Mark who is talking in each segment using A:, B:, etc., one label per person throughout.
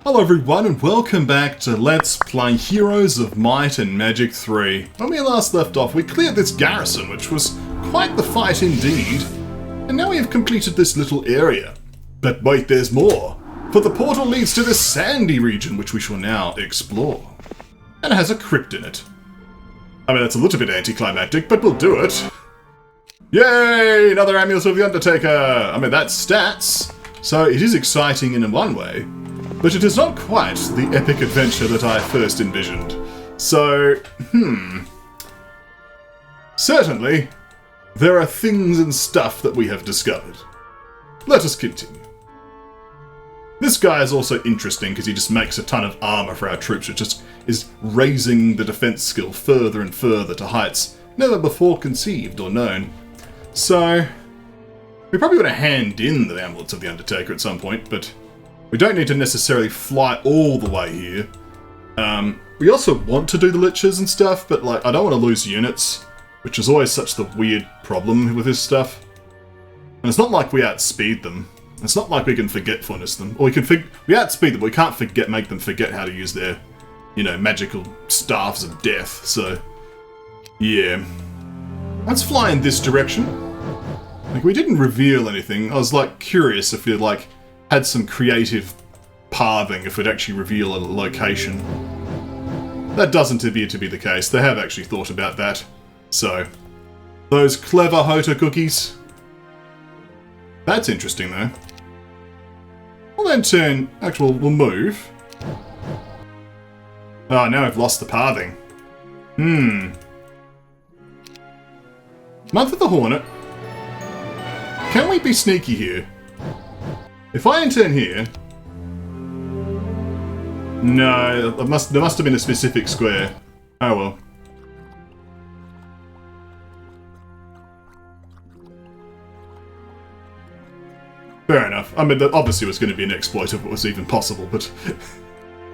A: Hello everyone and welcome back to Let's Play Heroes of Might and Magic 3. When we last left off, we cleared this garrison, which was quite the fight indeed. And now we have completed this little area. But wait, there's more. For the portal leads to the sandy region, which we shall now explore. And it has a crypt in it. I mean, that's a little bit anticlimactic, but we'll do it. Yay! Another Amulet of the Undertaker! I mean, that's stats. So it is exciting in one way. But it is not quite the epic adventure that I first envisioned. So, certainly, there are things and stuff that we have discovered. Let us continue. This guy is also interesting because he just makes a ton of armor for our troops, which just is raising the defense skill further and further to heights never before conceived or known. So, we probably want to hand in the Amulets of the Undertaker at some point, but we don't need to necessarily fly all the way here. We also want to do the liches and stuff, but like I don't want to lose units, which is always such the weird problem with this stuff. And it's not like we outspeed them. It's not like we can forgetfulness them. Or we outspeed them, but we can't make them forget how to use their, magical staffs of death. So, yeah. Let's fly in this direction. Like, we didn't reveal anything. I was, curious if we had some creative pathing if we'd actually reveal a location. That doesn't appear to be the case. They have actually thought about that. So, those clever HotA cookies. That's interesting, though. We'll then turn... Actually, we'll move. Oh, now I've lost the pathing. Month of the Hornet. Can we be sneaky here? If I enter here... No, there must have been a specific square. Oh well. Fair enough. I mean, obviously it was going to be an exploit if it was even possible, but...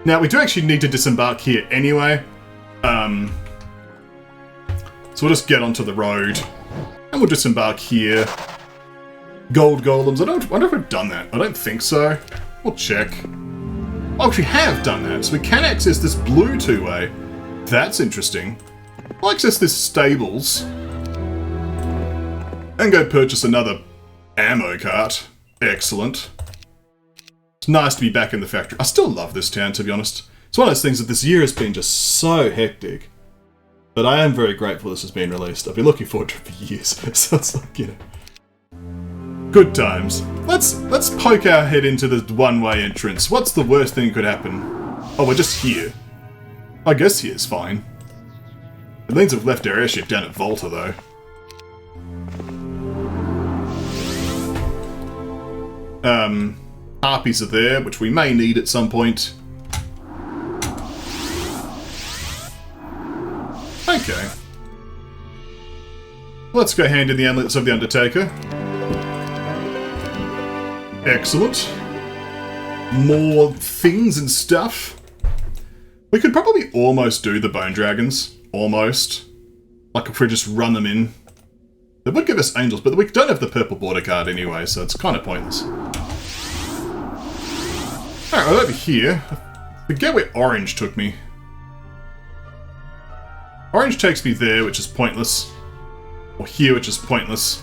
A: Now, we do actually need to disembark here anyway. So we'll just get onto the road. And we'll disembark here. Gold golems. I wonder if we've done that. I don't think so. We'll check. Oh, we have done that. So we can access this blue two-way. That's interesting. We'll access this stables. And go purchase another ammo cart. Excellent. It's nice to be back in the factory. I still love this town, to be honest. It's one of those things that this year has been just so hectic. But I am very grateful this has been released. I've been looking forward to it for years. So it's like, good times. Let's poke our head into the one-way entrance. What's the worst thing that could happen? Oh, we're just here. I guess here's fine. It means we've left our airship down at HotA, though. Harpies are there, which we may need at some point. Okay. Let's go hand in the Amulets of the Undertaker. Excellent. More things and stuff. We could probably almost do the Bone Dragons. Almost. Like if we just run them in. They would give us angels, but we don't have the purple border card anyway, so it's kind of pointless. Alright, well over here. I forget where orange took me. Orange takes me there, which is pointless. Or here, which is pointless.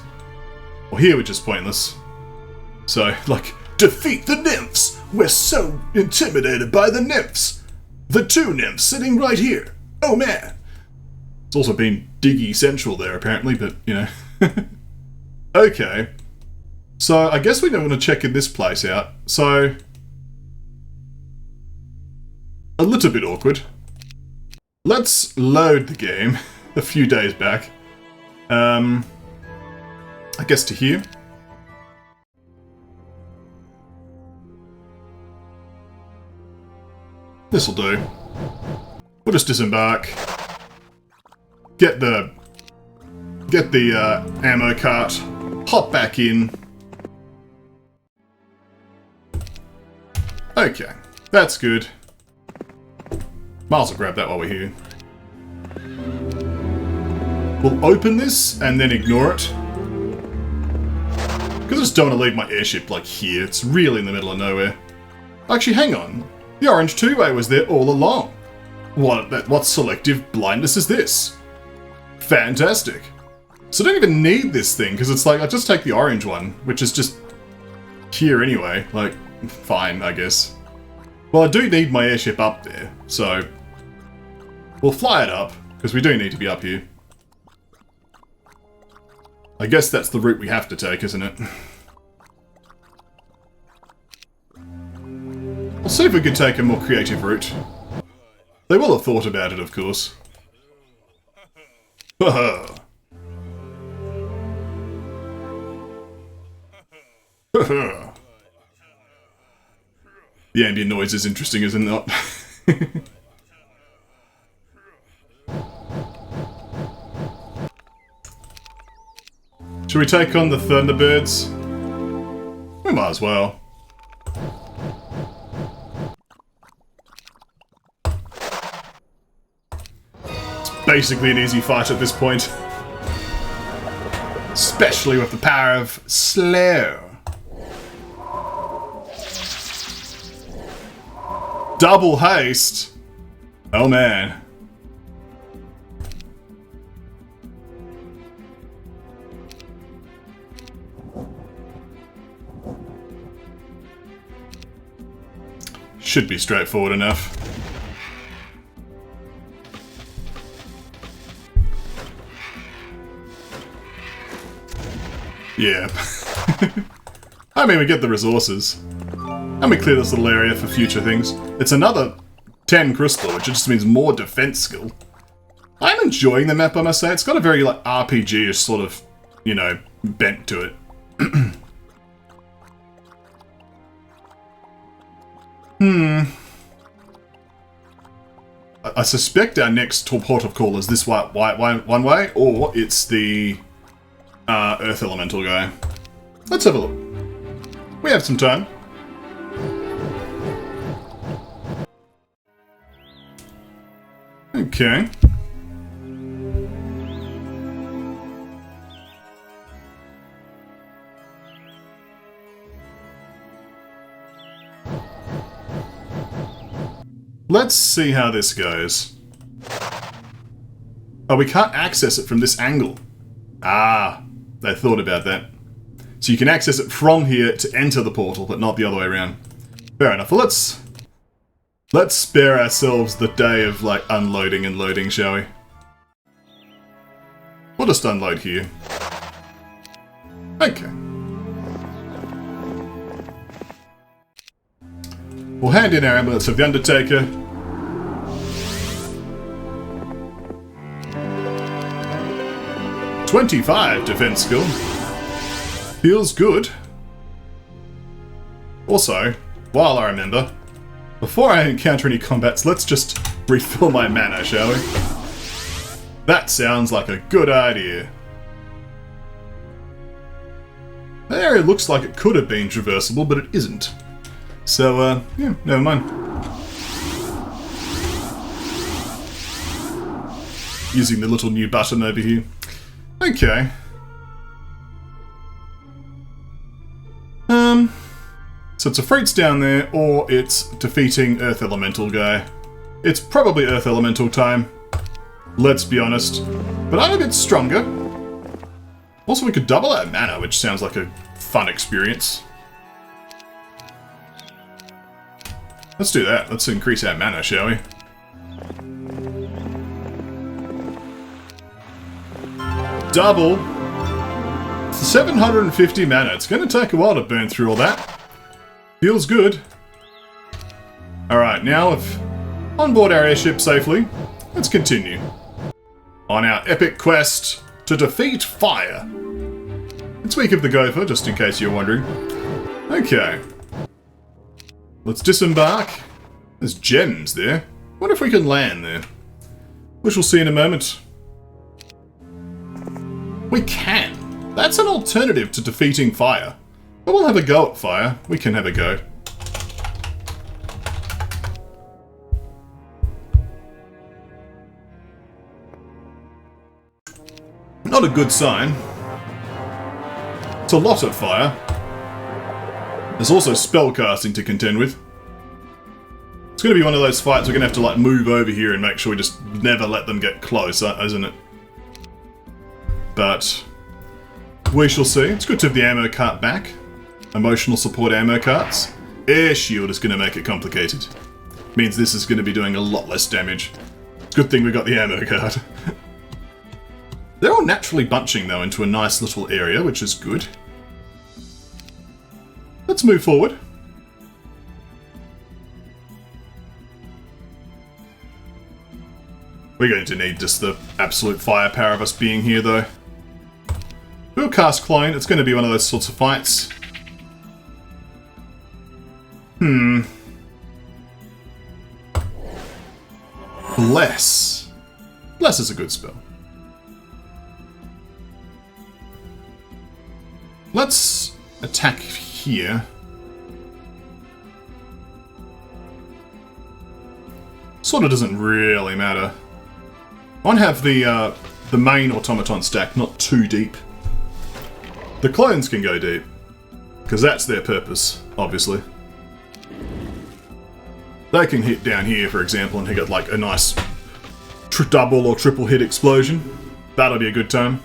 A: Or here, which is pointless. So, defeat the nymphs! We're so intimidated by the nymphs! The two nymphs sitting right here! Oh man! It's also been Diggy Central there, apparently, but, Okay. So, I guess we don't want to check in this place out. So, a little bit awkward. Let's load the game a few days back. I guess to here. This'll do. We'll just disembark. Get the ammo cart. Hop back in. Okay, that's good. Might as well grab that while we're here. We'll open this and then ignore it. Because I just don't want to leave my airship here. It's really in the middle of nowhere. Actually, hang on. The orange two-way was there all along. What selective blindness is this? Fantastic. So I don't even need this thing, because it's like, I'll just take the orange one, which is just here anyway. Like, fine, I guess. Well, I do need my airship up there, so we'll fly it up, because we do need to be up here. I guess that's the route we have to take, isn't it? We'll see if we can take a more creative route. They will have thought about it, of course. Haha. Haha. The ambient noise is interesting, isn't it? Should we take on the Thunderbirds? We might as well. It's basically an easy fight at this point. Especially with the power of slow. Double haste? Oh man. Should be straightforward enough. Yeah. I mean, we get the resources. And we clear this little area for future things. It's another 10 crystal, which just means more defense skill. I'm enjoying the map, I must say. It's got a very, like, RPG-ish sort of, you know, bent to it. I suspect our next port of call is this one way, or it's the Earth Elemental guy. Let's have a look. We have some time. Okay. Let's see how this goes. Oh, we can't access it from this angle. Ah, they thought about that. So you can access it from here to enter the portal, but not the other way around. Fair enough. Well, let's spare ourselves the day of, like, unloading and loading, shall we? We'll just unload here. Okay. We'll hand in our Amulets of the Undertaker. '25 defense skill. Feels good. Also, while I remember, before I encounter any combats, let's just refill my mana, shall we? That sounds like a good idea. The area looks like it could have been traversable, but it isn't. So, yeah, never mind. Using the little new button over here. Okay. So it's a Freets down there, or it's defeating Earth Elemental guy. It's probably Earth Elemental time. Let's be honest. But I'm a bit stronger. Also, we could double our mana, which sounds like a fun experience. Let's do that. Let's increase our mana, shall we? Double. 750 mana. It's going to take a while to burn through all that. Feels good. Alright, now we've onboard our airship safely. Let's continue. On our epic quest to defeat fire. It's Week of the Gopher, just in case you're wondering. Okay. Let's disembark. There's gems there. What if we can land there? We shall see in a moment. We can. That's an alternative to defeating fire. But we'll have a go at fire. We can have a go. Not a good sign. It's a lot of fire. There's also spellcasting to contend with. It's going to be one of those fights we're going to have to like move over here and make sure we just never let them get close, isn't it? But we shall see. It's good to have the ammo cart back. Emotional support ammo carts. Air shield is going to make it complicated. Means this is going to be doing a lot less damage. Good thing we got the ammo cart. They're all naturally bunching though into a nice little area, which is good. Let's move forward. We're going to need just the absolute firepower of us being here, though. We'll cast Clone. It's going to be one of those sorts of fights. Bless. Bless is a good spell. Let's attack here. Sort of doesn't really matter. I want to have the main automaton stack not too deep. The clones can go deep, because that's their purpose, obviously. They can hit down here, for example, and hit like a nice double or triple hit explosion. That'll be a good time.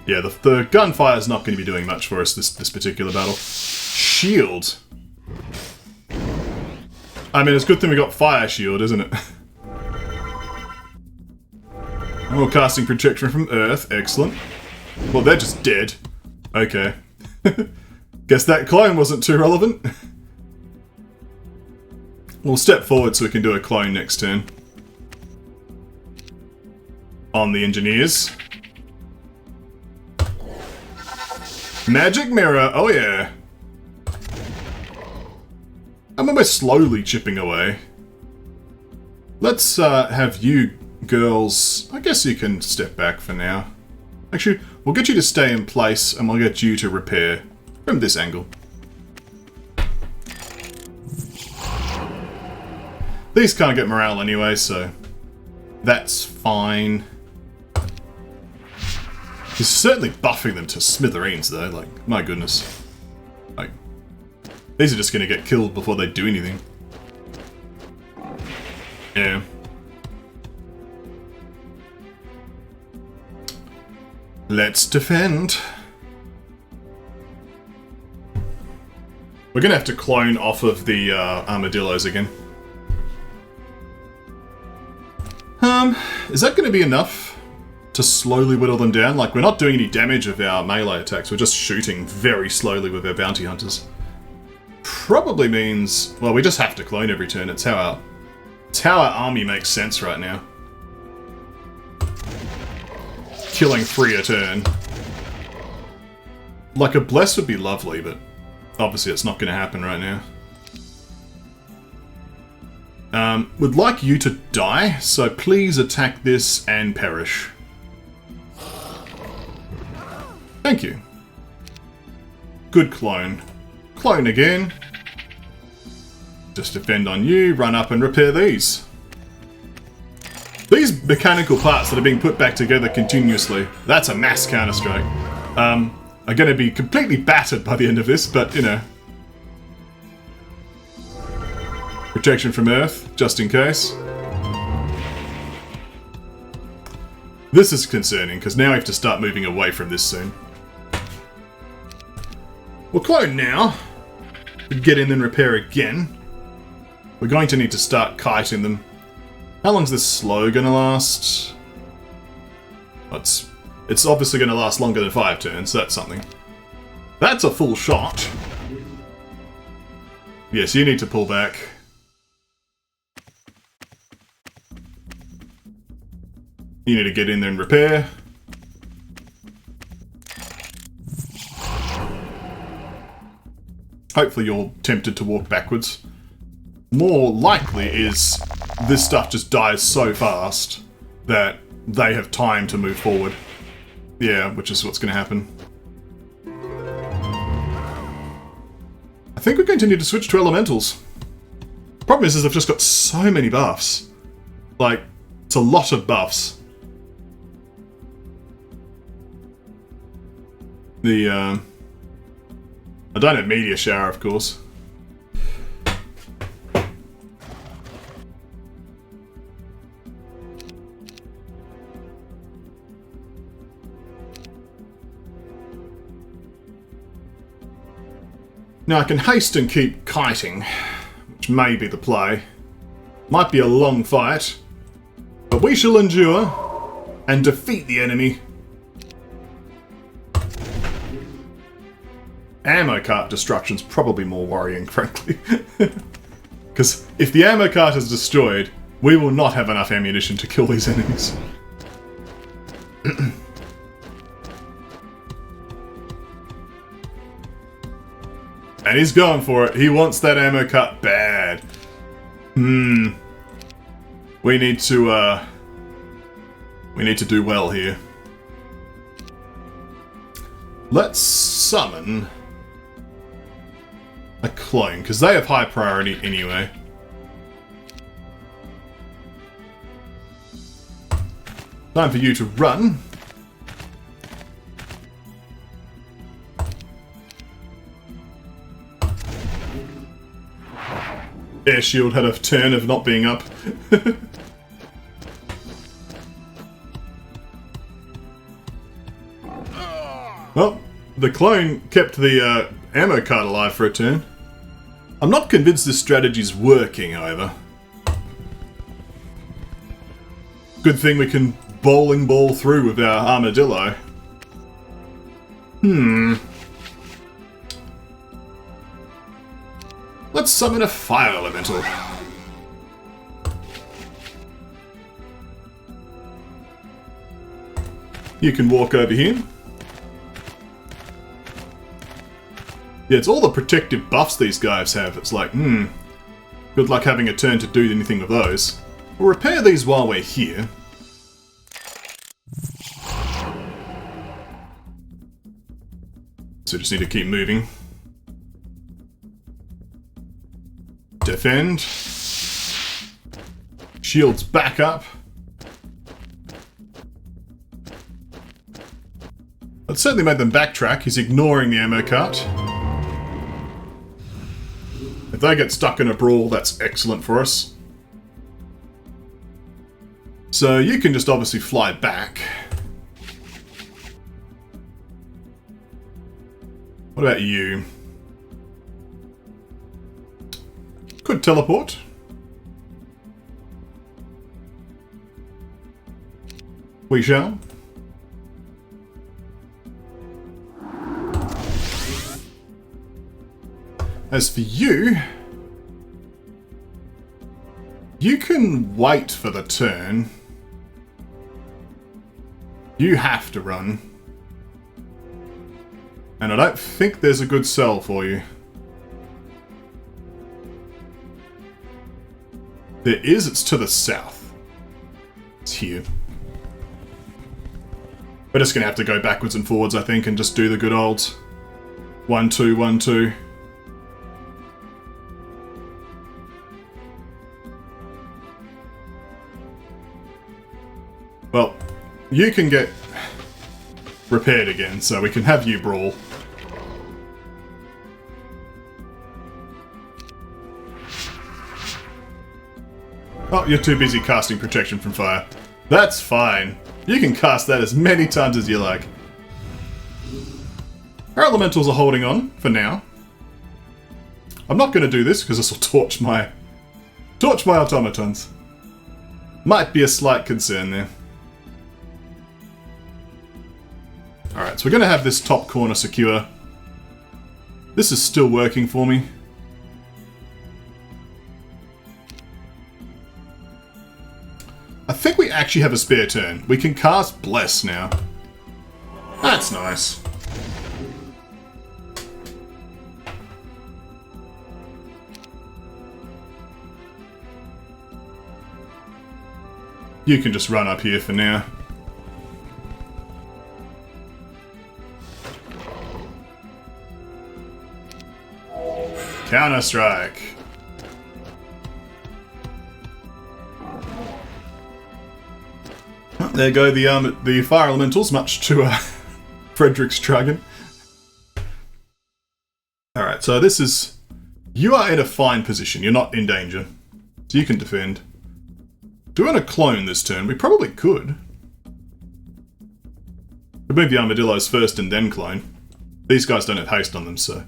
A: Yeah, the gunfire is not going to be doing much for us this particular battle. Shield. I mean, it's a good thing we got fire shield, isn't it? Oh, casting protection from Earth. Excellent. Well, they're just dead. Okay. Guess that clone wasn't too relevant. We'll step forward so we can do a clone next turn. On the engineers. Magic mirror. Oh, yeah. I mean, we're slowly chipping away. Let's have you girls... I guess you can step back for now. Actually, we'll get you to stay in place and we'll get you to repair from this angle. These can't get morale anyway, so that's fine. He's certainly buffing them to smithereens though, like, my goodness. Like, these are just going to get killed before they do anything. Yeah. Let's defend. We're going to have to clone off of the armadillos again. Is that going to be enough to slowly whittle them down? Like, we're not doing any damage with our melee attacks. We're just shooting very slowly with our bounty hunters. Probably means... well, we just have to clone every turn. It's how our army makes sense right now. Killing 3 a turn. Like, a bless would be lovely, but obviously it's not going to happen right now. Would like you to die, so please attack this and perish. Thank you. Good clone. Clone again. Just defend on you, run up and repair these. These mechanical parts that are being put back together continuously, that's a mass counter-strike, are going to be completely battered by the end of this, but, you know. Protection from Earth, just in case. This is concerning, because now we have to start moving away from this soon. We'll clone now. Get in and repair again. We're going to need to start kiting them. How long's this slow gonna last? It's obviously gonna last longer than 5 turns, so that's something. That's a full shot. Yes, you need to pull back. You need to get in there and repair. Hopefully you're tempted to walk backwards. More likely is this stuff just dies so fast that they have time to move forward. Yeah, which is what's going to happen. I think we're going to need to switch to elementals. Problem is I've just got so many buffs. Like, it's a lot of buffs. I don't have Meteor Shower, of course. Now I can haste and keep kiting, which may be the play. Might be a long fight, but we shall endure and defeat the enemy. Ammo cart destruction's probably more worrying, frankly. Because if the ammo cart is destroyed, we will not have enough ammunition to kill these enemies. And he's going for it. He wants that ammo cart bad. We need to do well here. Let's summon a clone, because they have high priority anyway. Time for you to run. Air shield had a turn of not being up. Well, the clone kept the ammo cart alive for a turn. I'm not convinced this strategy's working, however. Good thing we can bowling ball through with our armadillo. Let's summon a fire elemental. You can walk over here. Yeah, it's all the protective buffs these guys have. It's like, good luck having a turn to do anything with those. We'll repair these while we're here. So just need to keep moving. Defend. Shields back up. That certainly made them backtrack. He's ignoring the ammo cart. If they get stuck in a brawl, that's excellent for us. So you can just obviously fly back. What about you? Could teleport. We shall. As for you, you can wait for the turn. You have to run. And I don't think there's a good sell for you. There is, it's to the south. It's here. We're just going to have to go backwards and forwards, I think, and just do the good old 1, 2, 1, 2. Well, you can get repaired again, so we can have you brawl. Oh, you're too busy casting protection from fire. That's fine. You can cast that as many times as you like. Our elementals are holding on for now. I'm not going to do this because this will torch my automatons. Might be a slight concern there. Alright, so we're going to have this top corner secure. This is still working for me. I think we actually have a spare turn. We can cast Bless now. That's nice. You can just run up here for now. Counter-strike. There go the fire elementals, much to Frederick's dragon. Alright, so this is... You are in a fine position, you're not in danger. So you can defend. Do we want to clone this turn? We probably could. We'd move the armadillos first and then clone. These guys don't have haste on them, so...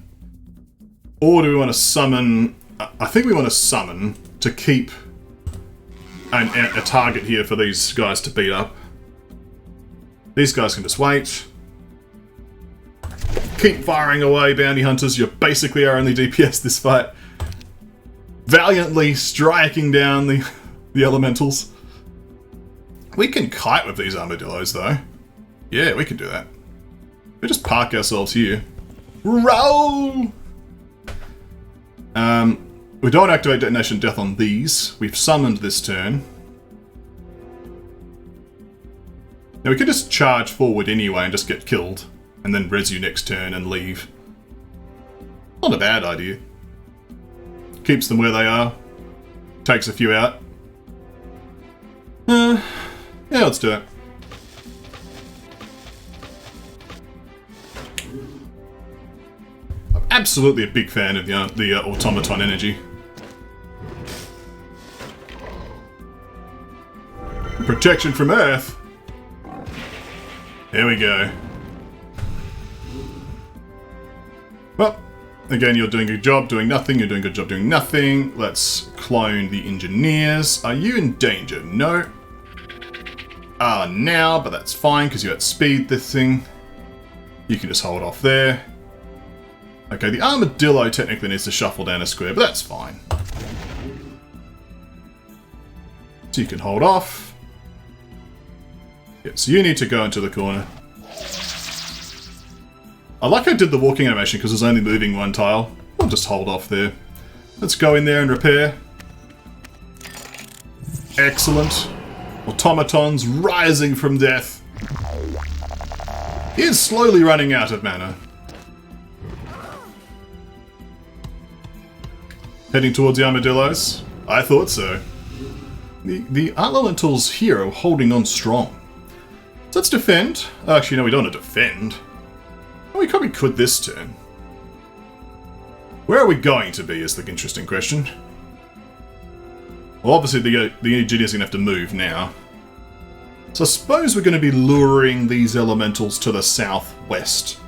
A: Or do we want to summon... I think we want to summon to keep a target here for these guys to beat up. These guys can just wait. Keep firing away, bounty hunters. You're basically our only DPS this fight. Valiantly striking down the elementals. We can kite with these armadillos, though. Yeah, we can do that. We just park ourselves here. Roll! We don't activate detonation death on these. We've summoned this turn. Now we could just charge forward anyway and just get killed. And then res you next turn and leave. Not a bad idea. Keeps them where they are. Takes a few out. Yeah, let's do it. I'm absolutely a big fan of the automaton energy. Protection from Earth. Here we go. Well, again, you're doing a good job doing nothing. You're doing a good job doing nothing. Let's clone the engineers. Are you in danger? No. Now, but that's fine because you outspeed this thing. You can just hold off there. Okay, the armadillo technically needs to shuffle down a square, but that's fine. So you can hold off. Yeah, so you need to go into the corner. I like I did the walking animation because it's only moving one tile. I'll just hold off there. Let's go in there and repair. Excellent. Automatons rising from death. He is slowly running out of mana. Heading towards the armadillos? I thought so. The elementals here are holding on strong. So let's defend. Actually, no, we don't want to defend. We probably could this turn. Where are we going to be is the interesting question. Well, obviously the engineers are going to have to move now. So I suppose we're going to be luring these elementals to the southwest.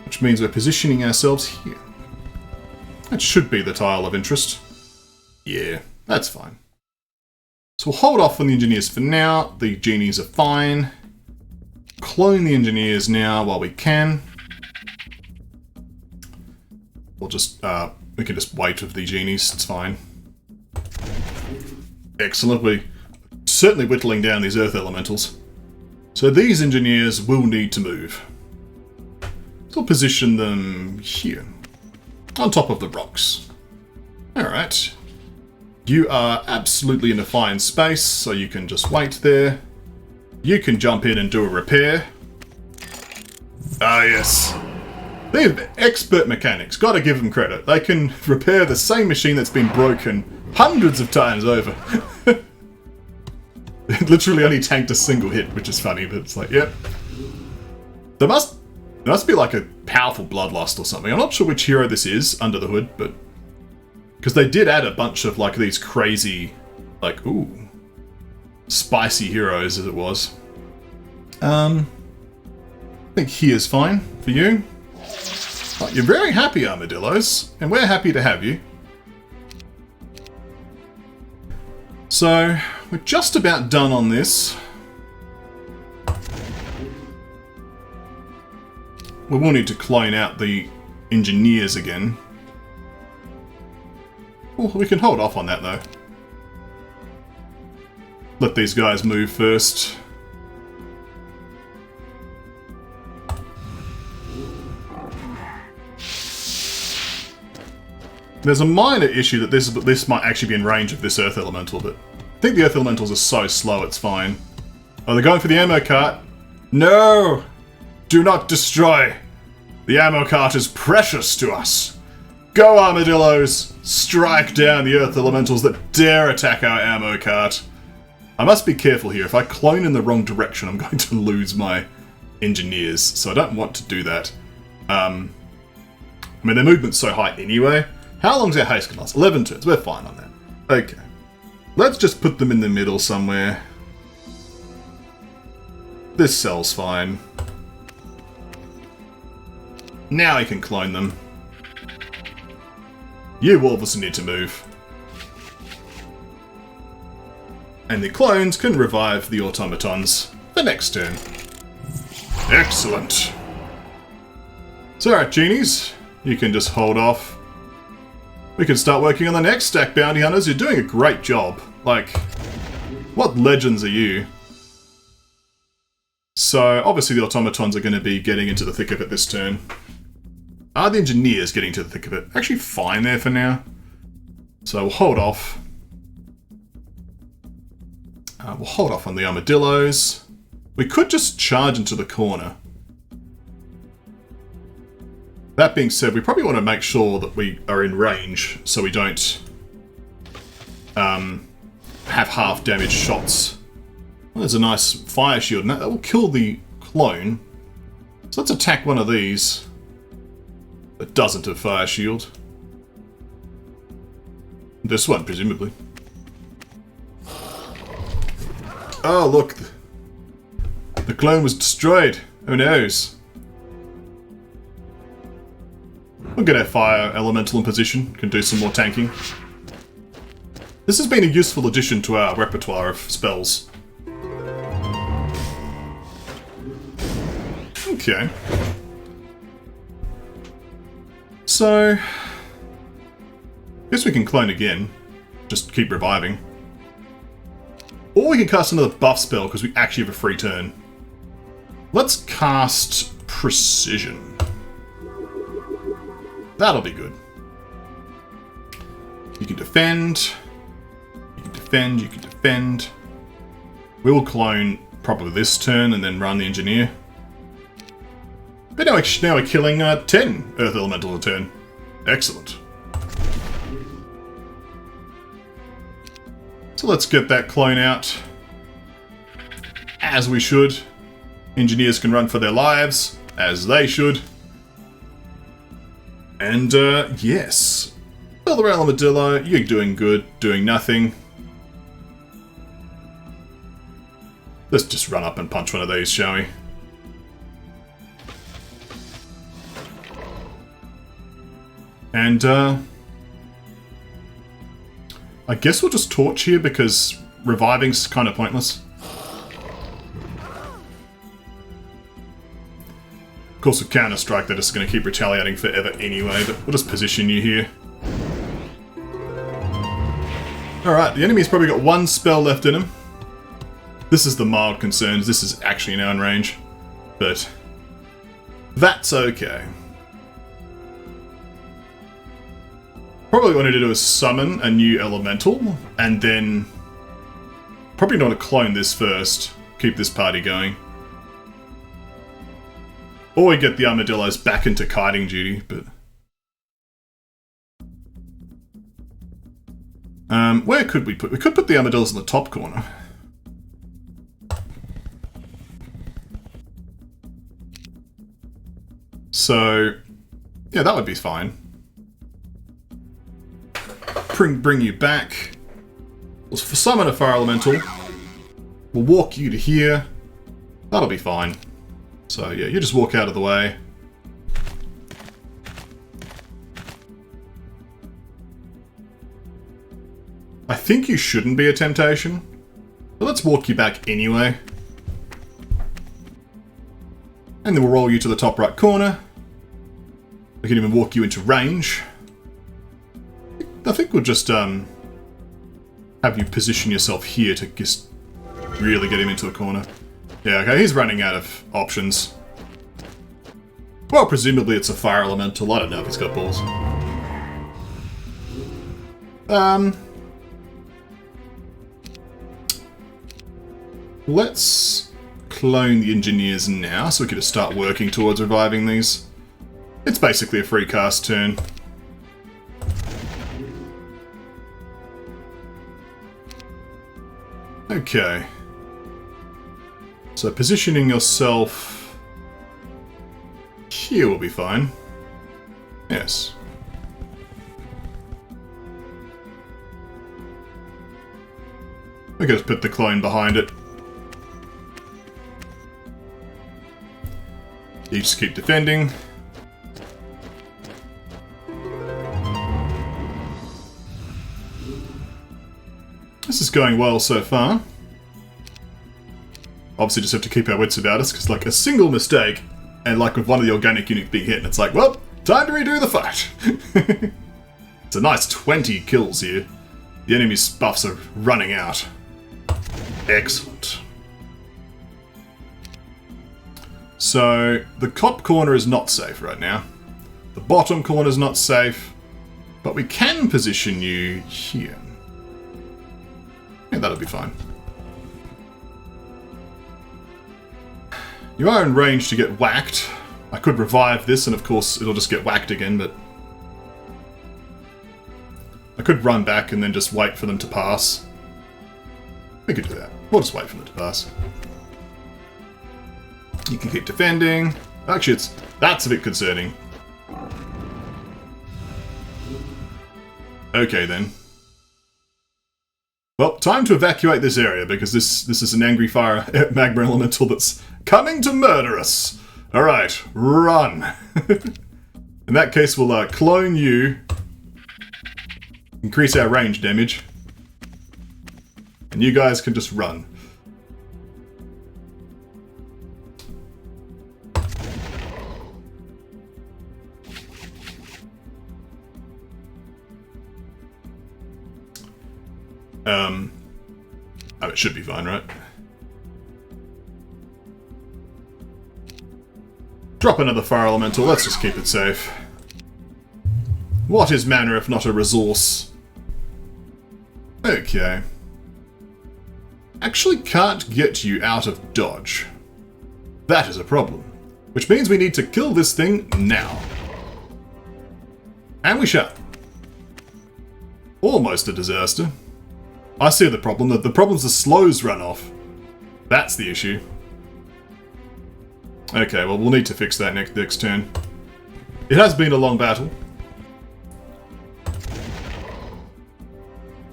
A: Which means we're positioning ourselves here. That should be the tile of interest. Yeah, that's fine. So we'll hold off on the engineers for now. The genies are fine. Clone the engineers now while we can. We'll just, we can just wait with the genies, it's fine. Excellent, we're certainly whittling down these earth elementals. So these engineers will need to move. So we'll position them here, on top of the rocks. Alright. You are absolutely in a fine space, so you can just wait there. You can jump in and do a repair. Ah, yes. They're expert mechanics, gotta give them credit. They can repair the same machine that's been broken hundreds of times over. It literally only tanked a single hit, which is funny, but it's like, yep. There must be like a powerful bloodlust or something. I'm not sure which hero this is under the hood, but... because they did add a bunch of like these crazy, like, ooh, spicy heroes as it was. I think he is fine for you. Oh, you're very happy, armadillos, and we're happy to have you. So, we're just about done on this. We will need to clone out the engineers again. Well, we can hold off on that, though. Let these guys move first. There's a minor issue that this might actually be in range of this Earth Elemental, but I think the Earth Elementals are so slow it's fine. Oh, they're going for the ammo cart. No! Do not destroy! The ammo cart is precious to us! Go, armadillos! Strike down the Earth Elementals that dare attack our ammo cart! I must be careful here. If I clone in the wrong direction, I'm going to lose my engineers, so I don't want to do that. I mean, their movement's so high anyway. How long's our haste can last? 11 turns. We're fine on that. Okay. Let's just put them in the middle somewhere. This cell's fine. Now I can clone them. You obviously need to move. And the clones can revive the automatons for next turn. Excellent. So alright, genies, you can just hold off. We can start working on the next stack, bounty hunters. You're doing a great job. Like, what legends are you? So, obviously the automatons are going to be getting into the thick of it this turn. Are the engineers getting to the thick of it? Actually fine there for now. So we'll hold off. We'll hold off on the armadillos. We could just charge into the corner. That being said, we probably want to make sure that we are in range so we don't have half damage shots. Well, there's a nice fire shield, and that will kill the clone. So let's attack one of these that doesn't have fire shield. This one, presumably. Oh, look. The clone was destroyed. Who knows? We'll get our fire elemental in position. Can do some more tanking. This has been a useful addition to our repertoire of spells. Okay. So, guess we can clone again. Just keep reviving. Or we can cast another buff spell because we actually have a free turn. Let's cast Precision. That'll be good. You can defend. You can defend. You can defend. We will clone probably this turn and then run the engineer. But now we're killing 10 Earth Elemental a turn. Excellent. So let's get that clone out. As we should. Engineers can run for their lives, as they should. And, yes. Elder Armadillo, you're doing good, doing nothing. Let's just run up and punch one of these, shall we? And, I guess we'll just torch here because reviving's kind of pointless. Of course, with Counter-Strike, they're just going to keep retaliating forever anyway, but we'll just position you here. Alright, the enemy's probably got one spell left in him. This is the mild concerns. This is actually now in range. But that's okay. Probably what I need to do is summon a new elemental, and then probably not to clone this first. Keep this party going. Or we get the armadillos back into kiting duty, but... where could we put... We could put the armadillos in the top corner. So... yeah, that would be fine. Bring you back. We'll summon a fire elemental. We'll walk you to here. That'll be fine. So yeah, you just walk out of the way. I think you shouldn't be a temptation, but let's walk you back anyway. And then we'll roll you to the top right corner. We can even walk you into range. I think we'll just have you position yourself here to just really get him into a corner. Yeah, okay, he's running out of options. Well, presumably it's a fire elemental. I don't know if he's got balls. Let's clone the engineers now, so we can just start working towards reviving these. It's basically a free cast turn. Okay. So positioning yourself here will be fine. Yes. We can just put the clone behind it. You just keep defending. This is going well so far. Obviously just have to keep our wits about us, because like a single mistake, and like with one of the organic units being hit, and it's like, well, time to redo the fight. It's a nice 20 kills here. The enemy's buffs are running out. Excellent. So, the top corner is not safe right now. The bottom corner is not safe. But we can position you here. Yeah, that'll be fine. You are in range to get whacked. I could revive this, and of course it'll just get whacked again, but... I could run back and then just wait for them to pass. We could do that. We'll just wait for them to pass. You can keep defending. Actually, that's a bit concerning. Okay, then. Well, time to evacuate this area, because this is an angry fire magma elemental that's coming to murder us. Alright, run. In that case, we'll clone you. Increase our range damage. And you guys can just run. Oh, it should be fine, right? Drop another fire elemental, let's just keep it safe. What is mana if not a resource? Okay. Actually can't get you out of dodge. That is a problem. Which means we need to kill this thing now. And we shall. Almost a disaster. I see the problem. The problem's the slows run off. That's the issue. Okay, well we'll need to fix that next turn. It has been a long battle.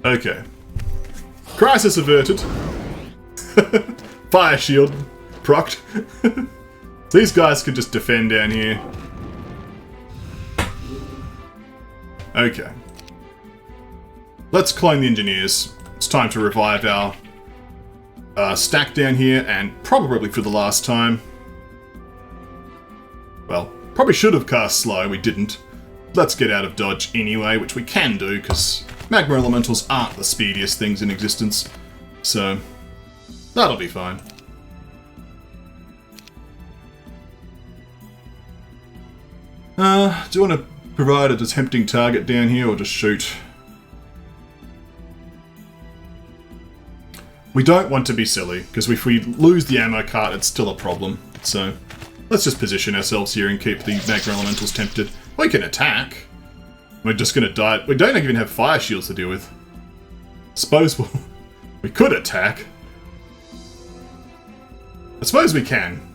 A: Okay. Crisis averted. Fire shield procced. These guys could just defend down here. Okay. Let's clone the engineers. It's time to revive our stack down here, and probably for the last time. Well, probably should have cast slow, we didn't. Let's get out of dodge anyway, which we can do, because magma elementals aren't the speediest things in existence. So, that'll be fine. Do you want to provide a tempting target down here, or just shoot? We don't want to be silly, because if we lose the ammo cart, it's still a problem. So, let's just position ourselves here and keep the magma elementals tempted. We can attack. We're just going to die. We don't even have fire shields to deal with. Suppose we could attack. I suppose we can.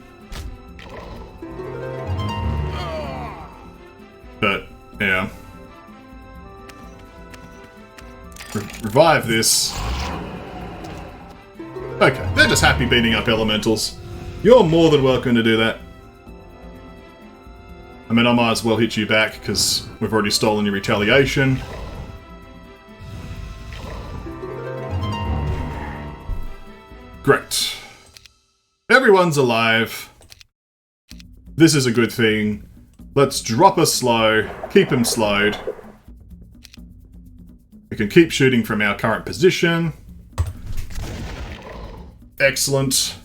A: But, yeah. Revive this. Okay, they're just happy beating up elementals. You're more than welcome to do that. I mean, I might as well hit you back, because we've already stolen your retaliation. Great. Everyone's alive. This is a good thing. Let's drop a slow, keep him slowed. We can keep shooting from our current position. Excellent.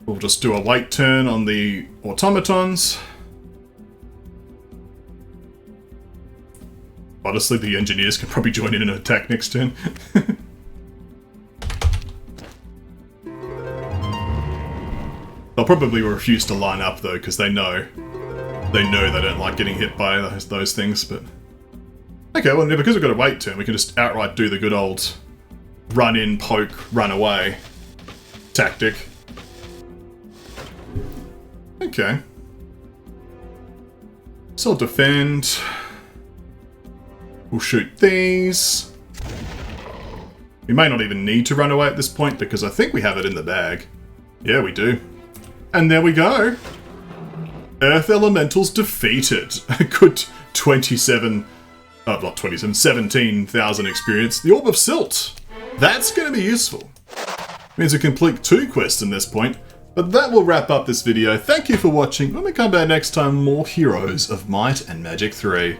A: We'll just do a wait turn on the automatons. Honestly, the engineers can probably join in an attack next turn. They'll probably refuse to line up though, because they know they don't like getting hit by those things, but... Okay, well, because we've got a wait turn, we can just outright do the good old run in, poke, run away tactic. Okay. So I'll defend. We'll shoot these. We may not even need to run away at this point, because I think we have it in the bag. Yeah, we do. And there we go. Earth Elementals defeated. A good 17,000 experience. The Orb of Silt. That's going to be useful. Means we complete 2 quests in this point. But that will wrap up this video. Thank you for watching. When we come back next time, more Heroes of Might and Magic 3.